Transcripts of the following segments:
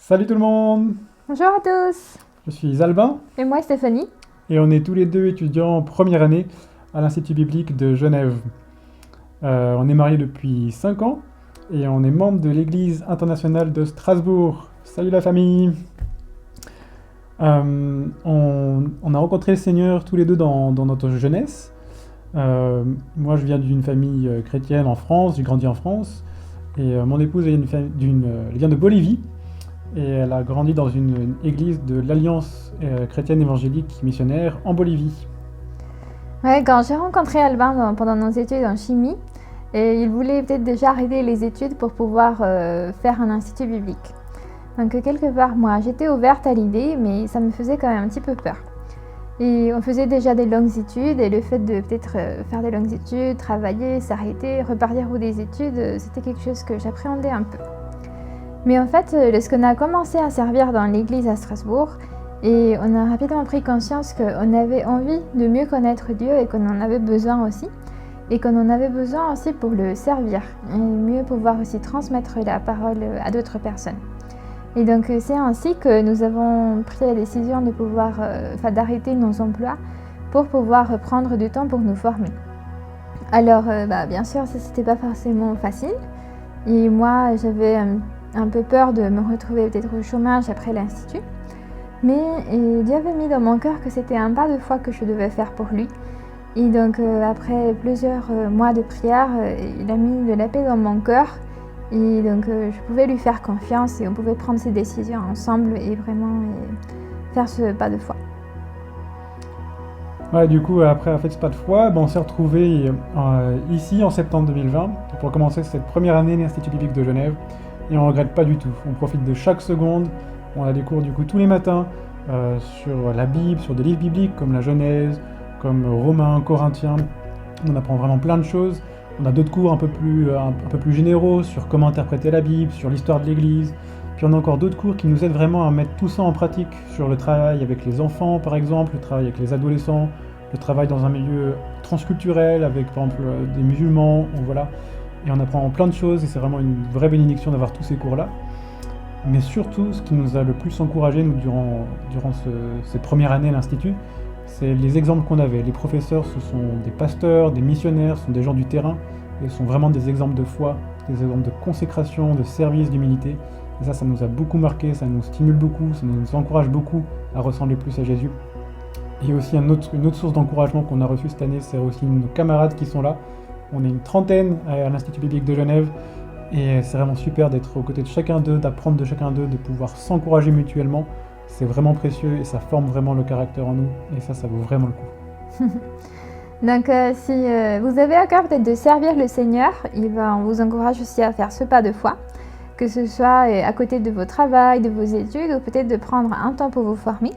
Salut tout le monde, Bonjour à tous, je suis Albin et moi Stéphanie. et on est tous les deux étudiants en première année à l'Institut biblique de Genève. On est mariés depuis 5 ans et on est membre de l'Église internationale de Strasbourg. Salut la famille. On a rencontré le Seigneur tous les deux dans notre jeunesse. Moi je viens d'une famille chrétienne en France, j'ai grandi en France et mon épouse elle vient de Bolivie. Et elle a grandi dans une église de l'Alliance chrétienne évangélique missionnaire en Bolivie. Ouais, quand j'ai rencontré Albin pendant nos études en chimie, et il voulait peut-être déjà arrêter les études pour pouvoir faire un institut biblique. Donc quelque part, moi, j'étais ouverte à l'idée, mais ça me faisait quand même un petit peu peur. Et on faisait déjà des longues études, et le fait de peut-être faire des longues études, travailler, s'arrêter, repartir pour des études, c'était quelque chose que j'appréhendais un peu. Mais en fait, lorsqu'on a commencé à servir dans l'église à Strasbourg, et on a rapidement pris conscience qu'on avait envie de mieux connaître Dieu et qu'on en avait besoin aussi, et qu'on en avait besoin aussi pour le servir, et mieux pouvoir aussi transmettre la parole à d'autres personnes. Et donc c'est ainsi que nous avons pris la décision de pouvoir, d'arrêter nos emplois pour pouvoir prendre du temps pour nous former. Alors bien sûr, ça c'était pas forcément facile, et moi j'avais un peu peur de me retrouver peut-être au chômage après l'institut. Mais Dieu avait mis dans mon cœur que c'était un pas de foi que je devais faire pour lui. Et donc après plusieurs mois de prière, il a mis de la paix dans mon cœur. Et donc je pouvais lui faire confiance et on pouvait prendre ces décisions ensemble et vraiment faire ce pas de foi. Ouais, du coup, après avoir fait ce pas de foi, on s'est retrouvés ici en septembre 2020 pour commencer cette première année de l'Institut biblique de Genève. Et on regrette pas du tout. On profite de chaque seconde. On a des cours du coup tous les matins sur la Bible, sur des livres bibliques comme la Genèse, comme Romains, Corinthiens. On apprend vraiment plein de choses. On a d'autres cours un peu plus généraux sur comment interpréter la Bible, sur l'histoire de l'Église. Puis on a encore d'autres cours qui nous aident vraiment à mettre tout ça en pratique sur le travail avec les enfants par exemple, le travail avec les adolescents, le travail dans un milieu transculturel avec par exemple des musulmans, voilà. Et on apprend plein de choses et c'est vraiment une vraie bénédiction d'avoir tous ces cours-là. Mais surtout, ce qui nous a le plus encouragé nous, durant ces premières années à l'Institut, c'est les exemples qu'on avait. Les professeurs, ce sont des pasteurs, des missionnaires, ce sont des gens du terrain, et ce sont vraiment des exemples de foi, des exemples de consécration, de service, d'humilité. Et ça nous a beaucoup marqué, ça nous stimule beaucoup, ça nous encourage beaucoup à ressembler plus à Jésus. Et aussi une autre source d'encouragement qu'on a reçue cette année, c'est aussi nos camarades qui sont là. On est une trentaine à l'Institut biblique de Genève, et c'est vraiment super d'être aux côtés de chacun d'eux, d'apprendre de chacun d'eux, de pouvoir s'encourager mutuellement. C'est vraiment précieux et ça forme vraiment le caractère en nous. Et ça vaut vraiment le coup. Donc si vous avez à cœur peut-être de servir le Seigneur, on vous encourage aussi à faire ce pas de foi, que ce soit à côté de vos travails, de vos études, ou peut-être de prendre un temps pour vous former.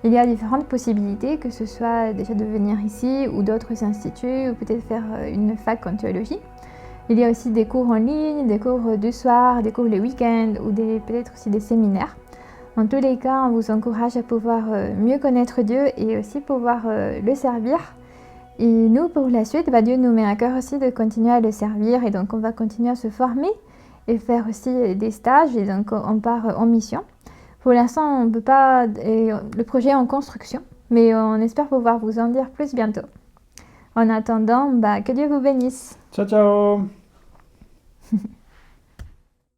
Il y a différentes possibilités, que ce soit déjà de venir ici ou d'autres instituts, ou peut-être faire une fac en théologie. Il y a aussi des cours en ligne, des cours du soir, des cours le week-end ou peut-être aussi des séminaires. Dans tous les cas, on vous encourage à pouvoir mieux connaître Dieu et aussi pouvoir le servir. Et nous, pour la suite, Dieu nous met à cœur aussi de continuer à le servir et donc on va continuer à se former et faire aussi des stages et donc on part en mission. Pour l'instant, on ne peut pas, le projet est en construction, mais on espère pouvoir vous en dire plus bientôt. En attendant, que Dieu vous bénisse. Ciao ciao.